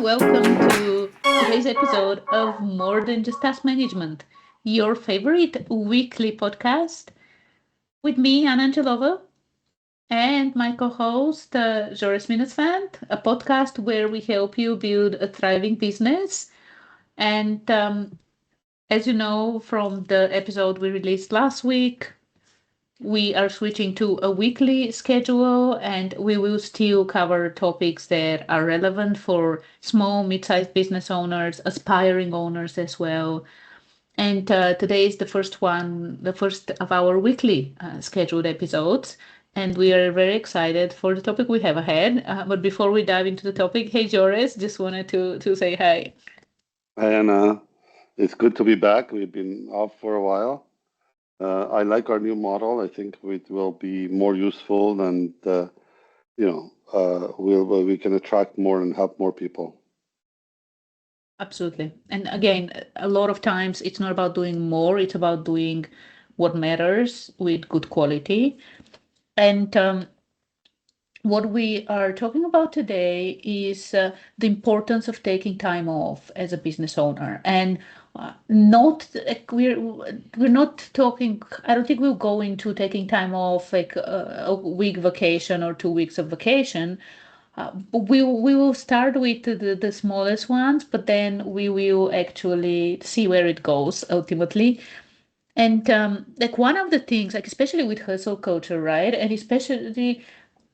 and welcome to today's episode of More Than Just Task Management, your favorite weekly podcast with me, Angelova, and my co-host, Jores Minasvand, a podcast where we help you build a thriving business. And as you know from the episode we released last week, we are switching to a weekly schedule and we will still cover topics that are relevant for small, mid-sized business owners, aspiring owners as well. And today is the first one, the first of our weekly scheduled episodes. And we are very excited for the topic we have ahead. But before we dive into the topic, hey, Joris, just wanted to say hi. Hi, Anna. It's good to be back. We've been off for a while. I like our new model. I think it will be more useful and, we can attract more and help more people. Absolutely. And again, a lot of times it's not about doing more, it's about doing what matters with good quality. And what we are talking about today is the importance of taking time off as a business owner. And not like we're not talking. I don't think we'll go into taking time off like a week vacation or 2 weeks of vacation. But we will start with the smallest ones, but then we will actually see where it goes ultimately. And like one of the things, like especially with hustle culture, right? And especially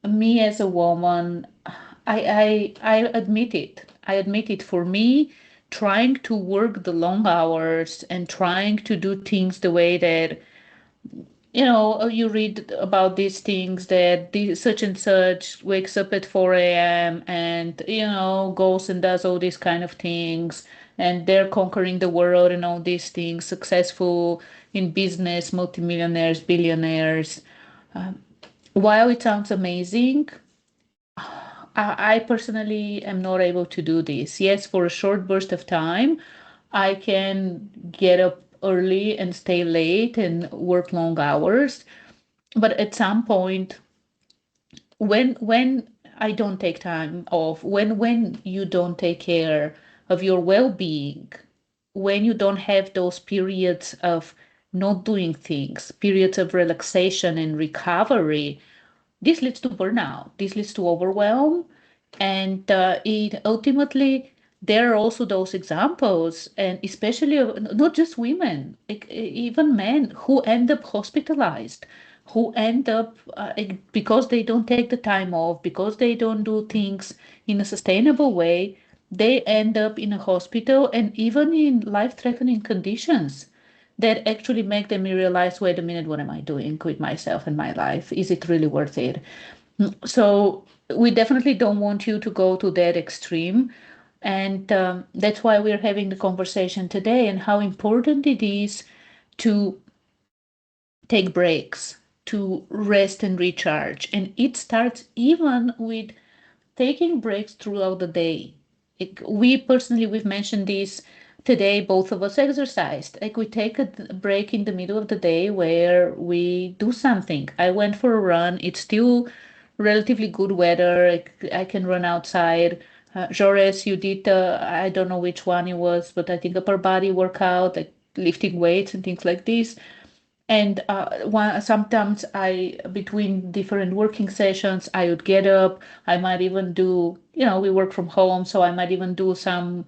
me as a woman, I admit it. I admit it. For me, trying to work the long hours and trying to do things the way that you read about these things that such and such wakes up at 4 a.m. and goes and does all these kind of things, and they're conquering the world and all these things, successful in business, multimillionaires, billionaires. While it sounds amazing, I personally am not able to do this. Yes, for a short burst of time, I can get up early and stay late and work long hours. But at some point, when I don't take time off, when you don't take care of your well-being, when you don't have those periods of not doing things, periods of relaxation and recovery, this leads to burnout. This leads to overwhelm, and it ultimately there are also those examples, and especially not just women, like, even men who end up hospitalized, who end up because they don't take the time off, because they don't do things in a sustainable way, they end up in a hospital and even in life-threatening conditions that actually make them realize, wait a minute, what am I doing with myself and my life? Is it really worth it? So we definitely don't want you to go to that extreme. And that's why we're having the conversation today and how important it is to take breaks, to rest and recharge. And it starts even with taking breaks throughout the day. We personally, we've mentioned this today, both of us exercised. Like we take a break in the middle of the day where we do something. I went for a run. It's still relatively good weather. I can run outside. Jores, you did, I don't know which one it was, but I think upper body workout, like lifting weights and things like this. And sometimes between different working sessions, I would get up. I might even do, we work from home, so I might even do some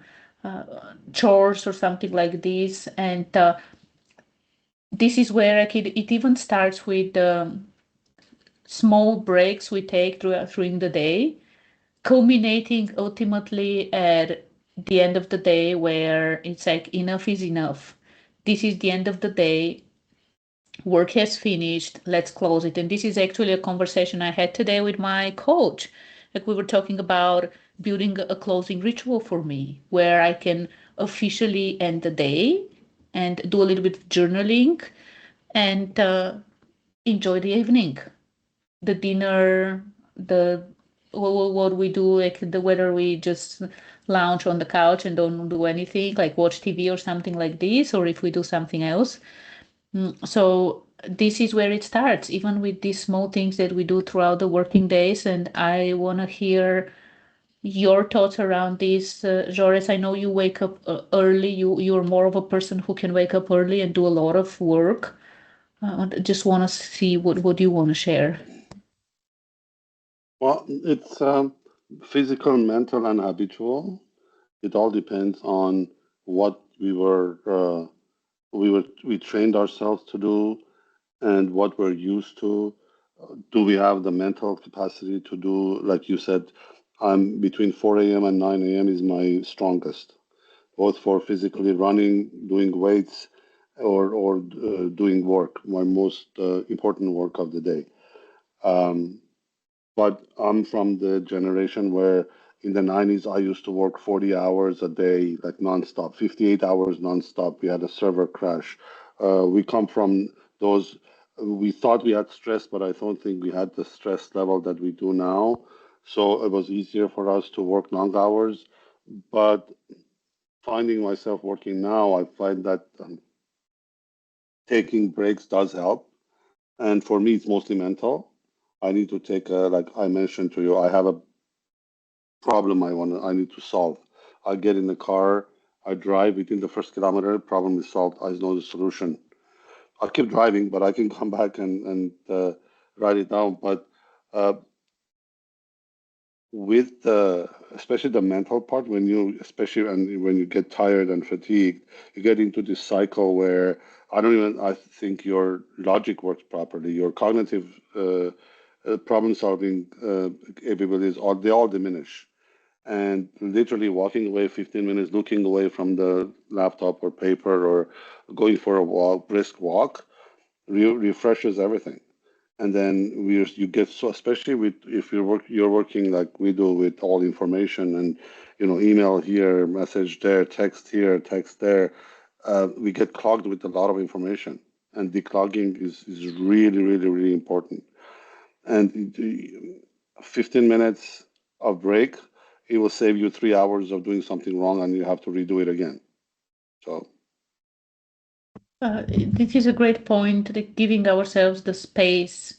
chores or something like this. And this is where it even starts with small breaks we take during the day, culminating ultimately at the end of the day where it's like enough is enough. This is the end of the day, work has finished, let's close it. And this is actually a conversation I had today with my coach. Like we were talking about building a closing ritual for me where I can officially end the day and do a little bit of journaling and enjoy the evening, the dinner, the what we do, like the whether we just lounge on the couch and don't do anything, like watch TV or something like this, or if we do something else. So this is where it starts, even with these small things that we do throughout the working days. And I want to hear your thoughts around this, Joris. I know you wake up early. You're more of a person who can wake up early and do a lot of work. I just want to see what you want to share. Well, it's physical, mental, and habitual. It all depends on what we trained ourselves to do and what we're used to. Do we have the mental capacity to do, like you said, I'm between 4 a.m. and 9 a.m. is my strongest, both for physically running, doing weights, or doing work, my most important work of the day. Um, but I'm from the generation where in the 90s I used to work 40 hours a day, like nonstop, 58 hours nonstop. We had a server crash. We come from those. We thought we had stress, but I don't think we had the stress level that we do now. So it was easier for us to work long hours. But finding myself working now, I find that taking breaks does help. And for me, it's mostly mental. I need to take a, like I mentioned to you, I have a problem I need to solve. I get in the car, I drive within the first kilometer, problem is solved. I know the solution. I keep driving, but I can come back and write it down. But uh, with the especially the mental part, when you especially and when you get tired and fatigued, you get into this cycle where I think your logic works properly. Your cognitive problem solving abilities all diminish, and literally walking away 15 minutes, looking away from the laptop or paper or going for a walk, brisk walk, refreshes everything. And then you get so, especially with if you're working like we do with all information and email here, message there, text here, text there. We get clogged with a lot of information, and declogging is really, really, really important. And 15 minutes of break, it will save you 3 hours of doing something wrong, and you have to redo it again. So This is a great point, like giving ourselves the space,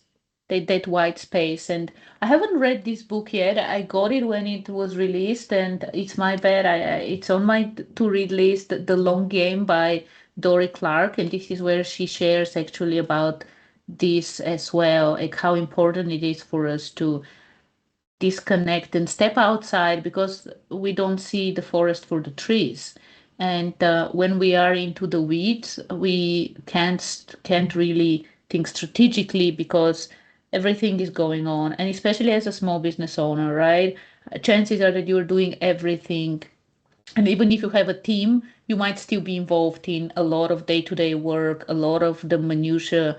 that white space. And I haven't read this book yet. I got it when it was released, and it's my bad. It's on my to-read list, The Long Game by Dory Clark, and this is where she shares actually about this as well, like how important it is for us to disconnect and step outside because we don't see the forest for the trees. And when we are into the weeds, we can't really think strategically because everything is going on. And especially as a small business owner, right? Chances are that you're doing everything, and even if you have a team, you might still be involved in a lot of day-to-day work, a lot of the minutiae.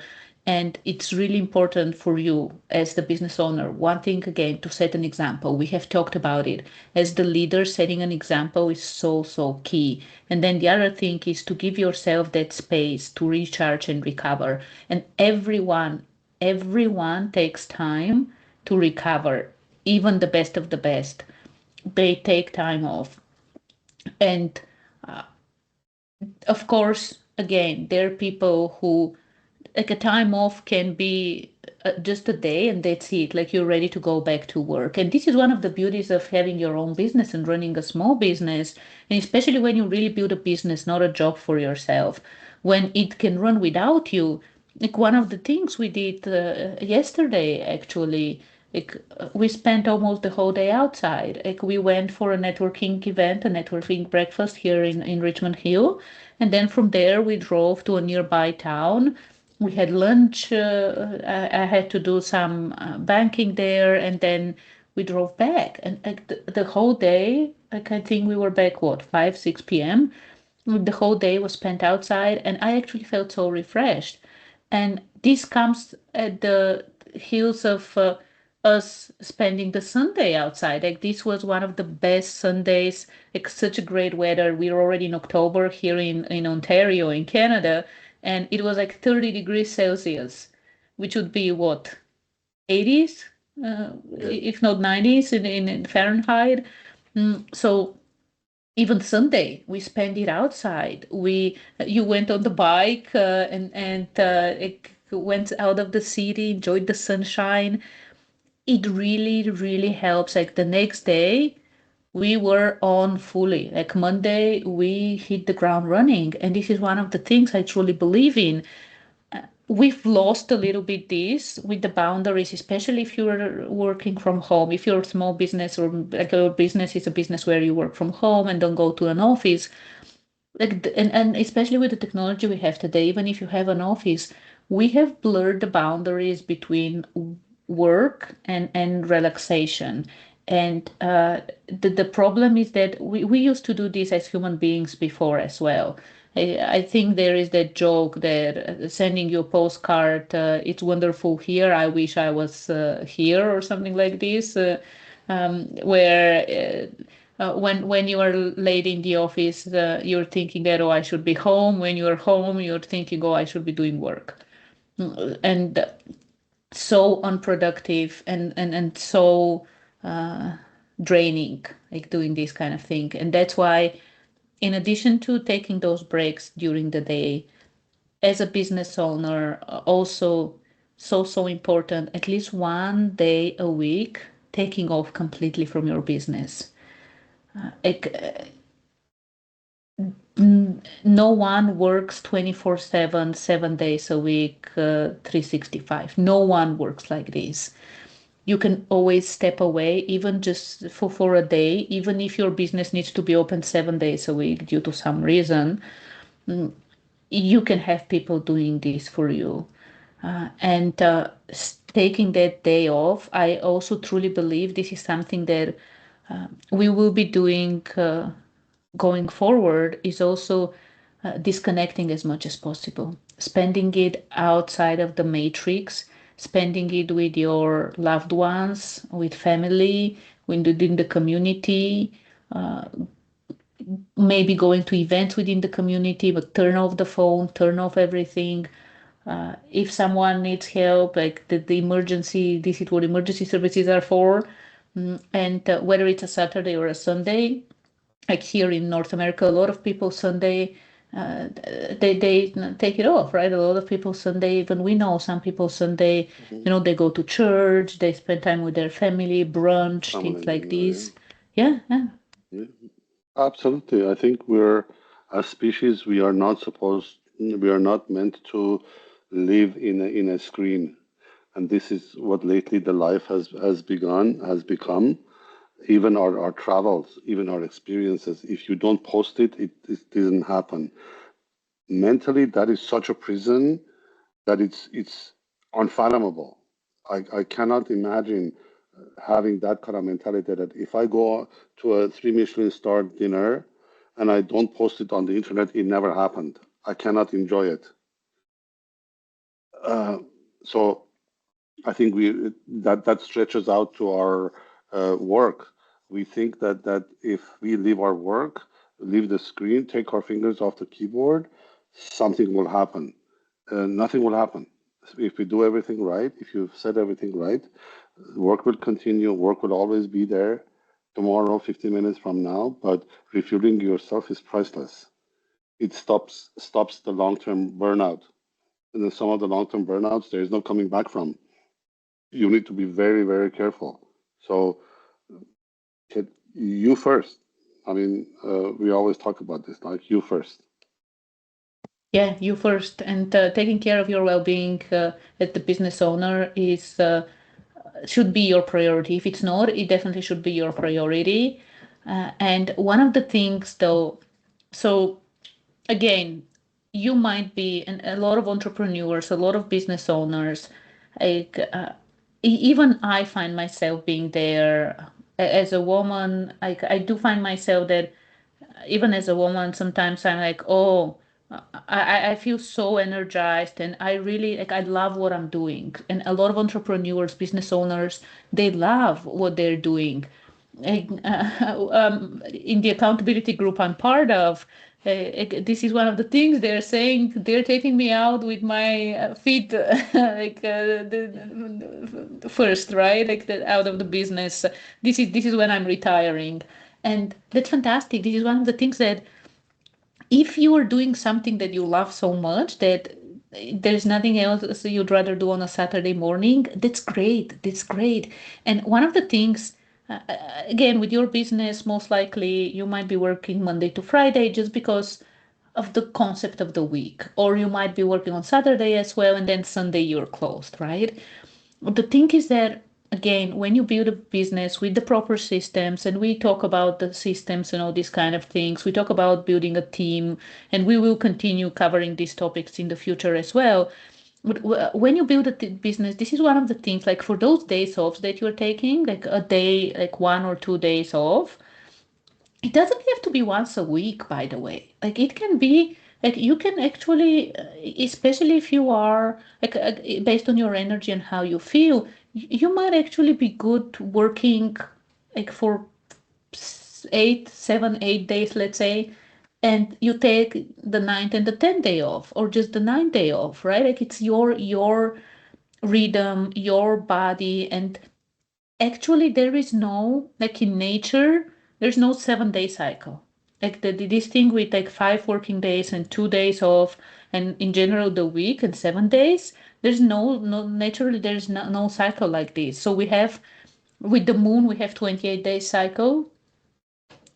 And it's really important for you as the business owner. One thing, again, to set an example. We have talked about it. As the leader, setting an example is so, so key. And then the other thing is to give yourself that space to recharge and recover. And everyone takes time to recover, even the best of the best. They take time off. And of course, again, there are people who, like, a time off can be just a day and that's it, like you're ready to go back to work. And this is one of the beauties of having your own business and running a small business, and especially when you really build a business, not a job for yourself, when it can run without you. Like one of the things we did yesterday, actually, like we spent almost the whole day outside. Like we went for a networking event, a networking breakfast here in Richmond Hill, and then from there we drove to a nearby town. We had lunch. I had to do some banking there, and then we drove back. And like the whole day, like I think we were back what 5 6 p.m. The whole day was spent outside, and I actually felt so refreshed. And this comes at the heels of us spending the Sunday outside. Like this was one of the best Sundays. Like such great weather. We're already in October here in Ontario, in Canada, and it was like 30 degrees Celsius, which would be what, 80s, yeah, if not 90s in Fahrenheit. So even Sunday, we spent it outside. You went on the bike and it went out of the city, enjoyed the sunshine. It really, really helps. Like the next day, we were on fully. Like Monday, we hit the ground running. And this is one of the things I truly believe in. We've lost a little bit this with the boundaries, especially if you're working from home. If you're a small business or like a business is a business where you work from home and don't go to an office, like and especially with the technology we have today, even if you have an office, we have blurred the boundaries between work and relaxation. And the problem is that we used to do this as human beings before as well. I think there is that joke that sending you a postcard, it's wonderful here, I wish I was here, or something like this, where when you are late in the office, you're thinking that, oh, I should be home. When you're home, you're thinking, oh, I should be doing work. And so unproductive and so uh, draining, like doing this kind of thing. And that's why, in addition to taking those breaks during the day, as a business owner, also so important, at least one day a week, taking off completely from your business. Like, no one works 24/7, 7 days a week, 365. No one works like this. You can always step away, even just for a day, even if your business needs to be open 7 days a week due to some reason. You can have people doing this for you. And taking that day off, I also truly believe this is something that we will be doing going forward, is also disconnecting as much as possible, spending it outside of the matrix, spending it with your loved ones, with family, within the community, maybe going to events within the community, but turn off the phone, turn off everything. If someone needs help, like the emergency, this is what emergency services are for. And whether it's a Saturday or a Sunday, like here in North America, a lot of people Sunday, uh, they take it off, right? A lot of people Sunday, even we know some people Sunday, Hmm. they go to church, they spend time with their family, brunch, things Family like dinner, yeah. this. Yeah, yeah. Yeah. Absolutely. I think as species, we are not meant to live in a screen. And this is what lately the life has become. Even our travels, even our experiences, if you don't post it, it doesn't happen. Mentally, that is such a prison that it's unfathomable. I cannot imagine having that kind of mentality that if I go to a three Michelin star dinner and I don't post it on the internet, it never happened. I cannot enjoy it. Uh, so I think that stretches out to our work. We think that if we leave our work, leave the screen, take our fingers off the keyboard, something will happen. Nothing will happen. If we do everything right, if you've said everything right, work will continue. Work will always be there tomorrow, 15 minutes from now. But refueling yourself is priceless. It stops the long-term burnout. And then some of the long-term burnouts, there is no coming back from. You need to be very, very careful. So, you first. I mean, we always talk about this, like you first. Yeah, you first. And taking care of your well-being as the business owner is should be your priority. If it's not, it definitely should be your priority. And one of the things, though, so again, you might be, and a lot of entrepreneurs, a lot of business owners, like even I find myself being there as a woman. Like I do find myself that even as a woman, sometimes I'm like, oh, I feel so energized, and I really like, I love what I'm doing. And a lot of entrepreneurs, business owners, they love what they're doing. In the accountability group I'm part of, this is one of the things they're saying. They're taking me out with my feet, like the first, right? Like out of the business. This is when I'm retiring, and that's fantastic. This is one of the things that, if you are doing something that you love so much that there's nothing else you'd rather do on a Saturday morning, that's great. That's great. And one of the things again, with your business, most likely you might be working Monday to Friday just because of the concept of the week, or you might be working on Saturday as well, and then Sunday you're closed, right? The thing is that, again, when you build a business with the proper systems, and we talk about the systems and all these kind of things, we talk about building a team, and we will continue covering these topics in the future as well. But when you build a business, this is one of the things, like for those days off that you're taking, like a day, like 1 or 2 days off, it doesn't have to be once a week, by the way. Like it can be, like you can actually, especially if you are, like based on your energy and how you feel, you might actually be good working like for 8, 7, 8 days, let's say, and you take the ninth and the 10th day off, or just the ninth day off, right? Like it's your rhythm, your body, and actually there is no, like in nature, there's no 7 day cycle. Like this thing with like 5 working days and 2 days off, and in general the week and 7 days, there's no naturally there's no cycle like this. So we have, with the moon we have 28 days cycle,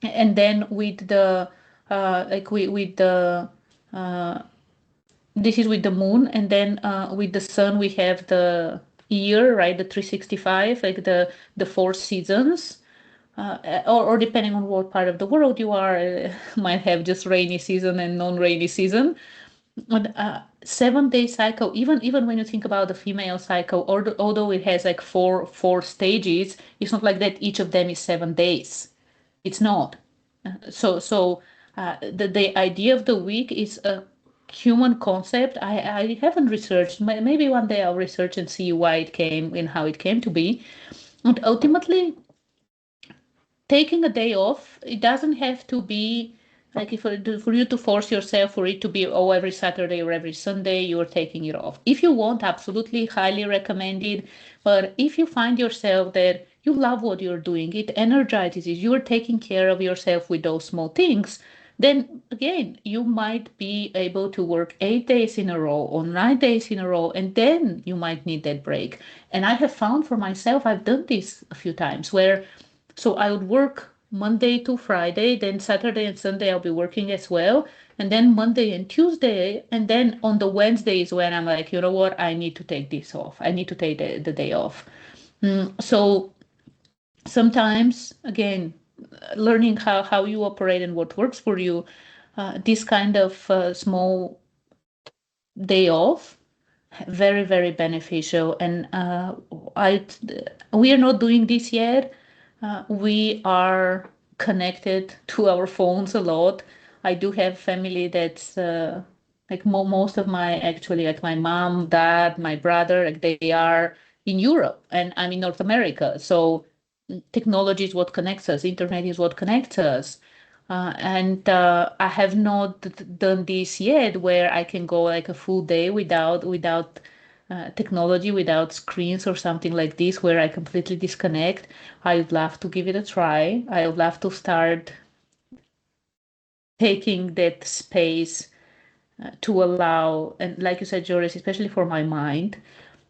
and then with the like with the this is with the moon, and then with the sun we have the year, right? The 365, like the 4 seasons, or depending on what part of the world you are, might have just rainy season and non-rainy season. But 7 day cycle, even when you think about the female cycle, although it has like four stages, it's not like that each of them is 7 days. It's not. The idea of the week is a human concept. I haven't researched. Maybe one day I'll research and see why it came and how it came to be. And ultimately, taking a day off, it doesn't have to be like, if for you to force yourself for it to be, oh, every Saturday or every Sunday you're taking it off. If you want, absolutely highly recommended. But if you find yourself that you love what you're doing, it energizes you, you're taking care of yourself with those small things, then again, you might be able to work 8 days in a row or 9 days in a row, and then you might need that break. And I have found for myself, I've done this a few times where, so I would work Monday to Friday, then Saturday and Sunday I'll be working as well, and then Monday and Tuesday, and then on the Wednesdays when I'm like, you know what, I need to take this off. I need to take the day off. So sometimes, again, learning how you operate and what works for you, this kind of small day off, very, very beneficial. And I we are not doing this yet. We are connected to our phones a lot. I do have family that's like most of my, actually, like my mom, dad, my brother, like they are in Europe and I'm in North America. So technology is what connects us, internet is what connects us. And I have not done this yet, where I can go like a full day without technology, without screens or something like this, where I completely disconnect. I would love to give it a try. I would love to start taking that space to allow, and like you said, Joris, especially for my mind.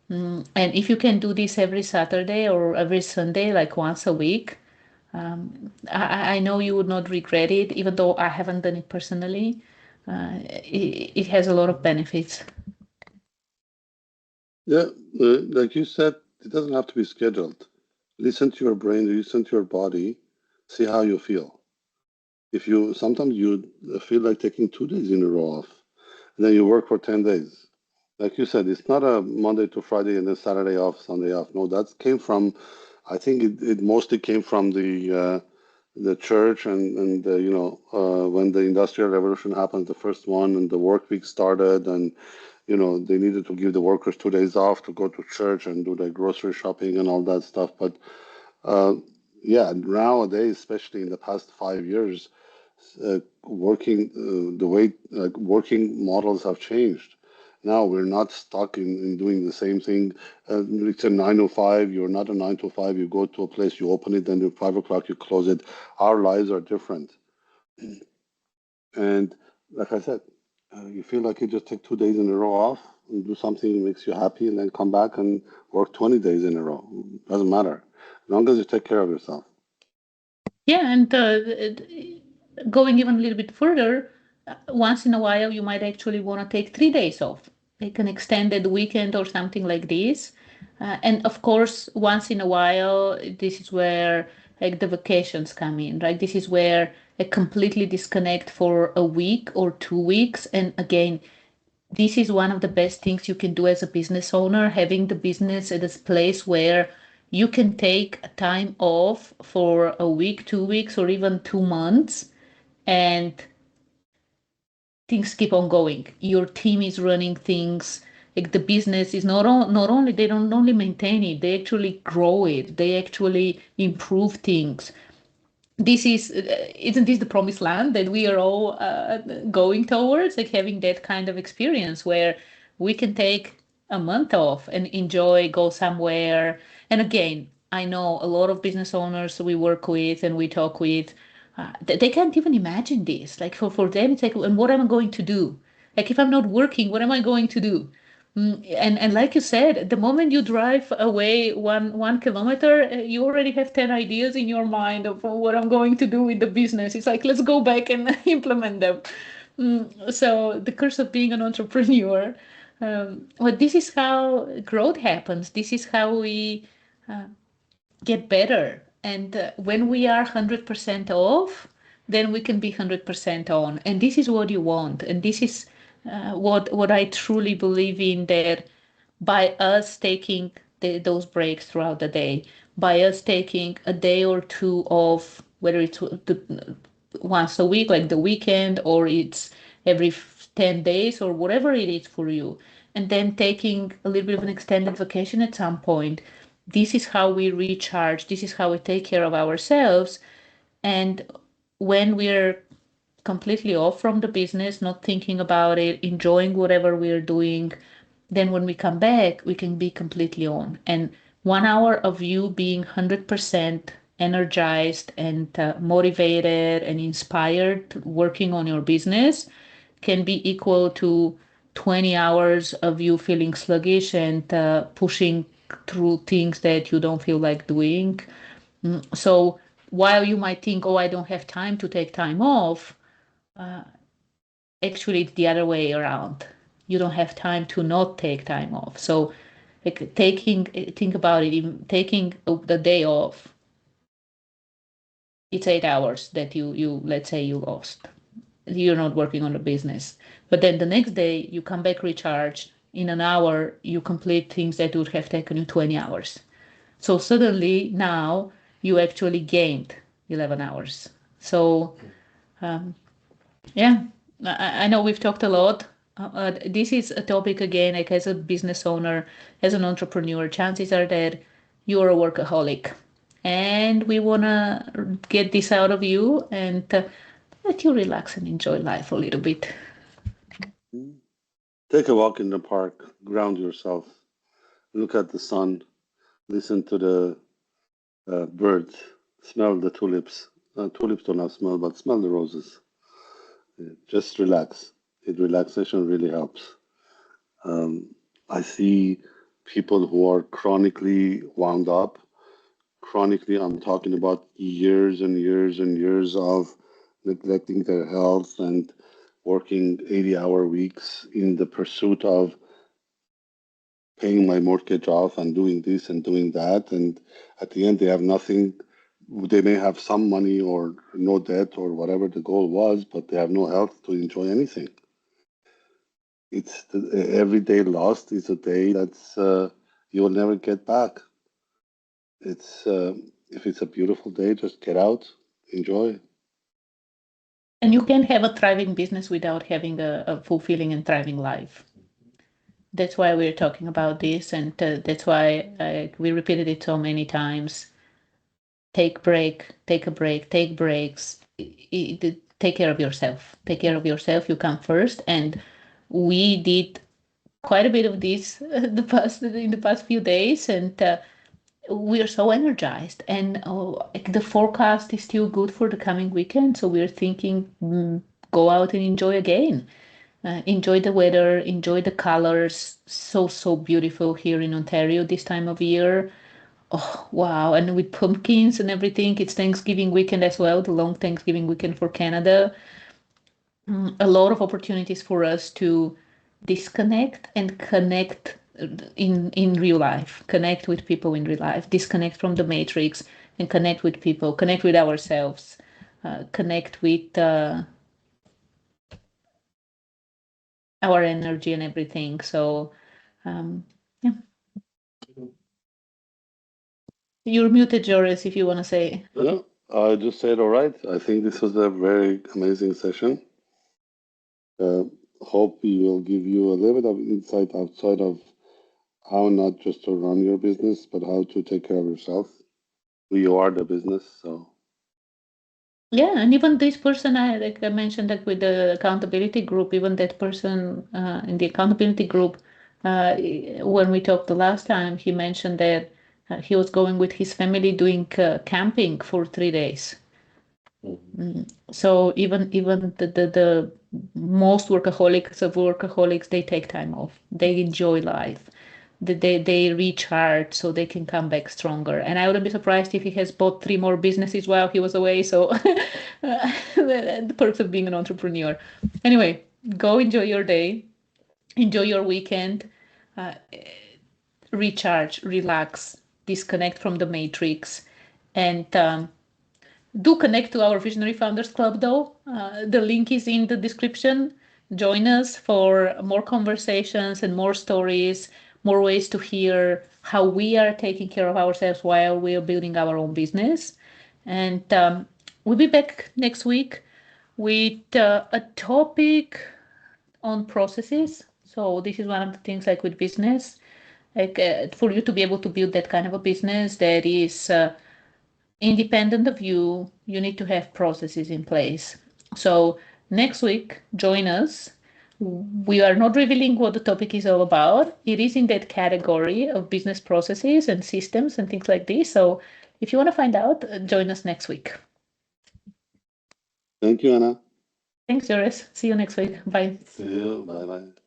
And if you can do this every Saturday or every Sunday, like once a week, I know you would not regret it, even though I haven't done it personally. It has a lot of benefits. Yeah, like you said, it doesn't have to be scheduled. Listen to your brain, listen to your body, see how you feel. If you sometimes you feel like taking 2 days in a row off, and then you work for 10 days. Like you said, it's not a Monday to Friday and then Saturday off, Sunday off. No, that came from, I think it mostly came from the church and when the Industrial Revolution happened, the first one, and the work week started, and they needed to give the workers 2 days off to go to church and do their grocery shopping and all that stuff. But yeah, nowadays, especially in the past 5 years, the way working models have changed. Now we're not stuck in doing the same thing. It's a 9 to 5. You're not a 9 to 5. You go to a place, you open it, then at 5 o'clock you close it. Our lives are different. And like I said, you feel like you just take 2 days in a row off and do something that makes you happy, and then come back and work 20 days in a row. Doesn't matter, as long as you take care of yourself. Yeah, and going even a little bit further, once in a while you might actually want to take 3 days off, like an extended weekend or something like this. And of course, once in a while, this is where like the vacations come in, right? This is where a completely disconnect for a week or 2 weeks. And again, this is one of the best things you can do as a business owner, having the business at this place where you can take time off for a week, 2 weeks, or even 2 months, and things keep on going. Your team is running things. Like the business is not only they don't only maintain it, they actually grow it. They actually improve things. This is isn't this the promised land that we are all going towards, like having that kind of experience where we can take a month off and enjoy, go somewhere. And again, I know a lot of business owners we work with and we talk with, they can't even imagine this. Like for them it's like, and what am I going to do? Like if I'm not working, what am I going to do? And like you said, the moment you drive away one kilometer, you already have 10 ideas in your mind of what I'm going to do with the business. It's like let's go back and implement them. So the curse of being an entrepreneur. But this is how growth happens. This is how we get better. And when we are 100% off, then we can be 100% on. And this is what you want. And this is what I truly believe in, that by us taking those breaks throughout the day, by us taking a day or two off, whether it's once a week, like the weekend, or it's every 10 days or whatever it is for you, and then taking a little bit of an extended vacation at some point. This is how we recharge. This is how we take care of ourselves. And when we're completely off from the business, not thinking about it, enjoying whatever we're doing, then when we come back, we can be completely on. And 1 hour of you being 100% energized and motivated and inspired working on your business can be equal to 20 hours of you feeling sluggish and pushing through things that you don't feel like doing. So while you might think, oh, I don't have time to take time off, actually it's the other way around. You don't have time to not take time off. So like think about it, taking the day off, it's 8 hours that you let's say you lost. You're not working on the business. But then the next day you come back recharged. In an hour, you complete things that would have taken you 20 hours. So suddenly now you actually gained 11 hours. So yeah, I know we've talked a lot. This is a topic again, like as a business owner, as an entrepreneur, chances are that you're a workaholic. And we want to get this out of you and let you relax and enjoy life a little bit. Mm. Take a walk in the park, ground yourself, look at the sun, listen to the birds, smell the tulips. Tulips don't have smell, but smell the roses. Just relax. Relaxation really helps. Um, I see people who are chronically wound up. Chronically, I'm talking about years and years and years of neglecting their health and working 80-hour weeks in the pursuit of paying my mortgage off and doing this and doing that. And at the end, they have nothing. They may have some money or no debt or whatever the goal was, but they have no health to enjoy anything. Every day lost is a day that's you will never get back. It's if it's a beautiful day, just get out, enjoy. And you can have a thriving business without having a fulfilling and thriving life. That's why we're talking about this, and that's why we repeated it so many times. Take a break, take breaks. Take care of yourself. Take care of yourself. You come first, and we did quite a bit of this in the past few days, and we are so energized. And like the forecast is still good for the coming weekend, so we're thinking, go out and enjoy again. Enjoy the weather, enjoy the colors. So beautiful here in Ontario this time of year. Oh, wow. And with pumpkins and everything, it's Thanksgiving weekend as well, the long Thanksgiving weekend for Canada. A lot of opportunities for us to disconnect and connect in real life, connect with people in real life, disconnect from the matrix and connect with people, connect with ourselves, connect with our energy and everything. So, yeah, you're muted, Joris, if you want to say. Yeah, I just said all right. I think this was a very amazing session. Uh, Hope we will give you a little bit of insight outside of how not just to run your business, but how to take care of yourself. We are the business, so Yeah, and even this person, like I mentioned, that with the accountability group, even that person in the accountability group, when we talked the last time, he mentioned that he was going with his family doing camping for 3 days. So even the most workaholics of workaholics, they take time off. They enjoy life. They recharge so they can come back stronger. And I wouldn't be surprised if he has bought 3 more businesses while he was away. So the perks of being an entrepreneur. Anyway, go enjoy your day, enjoy your weekend, uh, recharge, relax, disconnect from the matrix, and do connect to our Visionary Founders Club, though. The link is in the description. Join us for more conversations and more stories, more ways to hear how we are taking care of ourselves while we are building our own business. And we'll be back next week with a topic on processes. So this is one of the things like with business, like for you to be able to build that kind of a business that is independent of you, you need to have processes in place. So next week, join us. We are not revealing what the topic is all about. It is in that category of business processes and systems and things like this. So if you want to find out, join us next week. thank you, Anna. Thanks, Joris. See you next week. Bye. See you. Bye bye.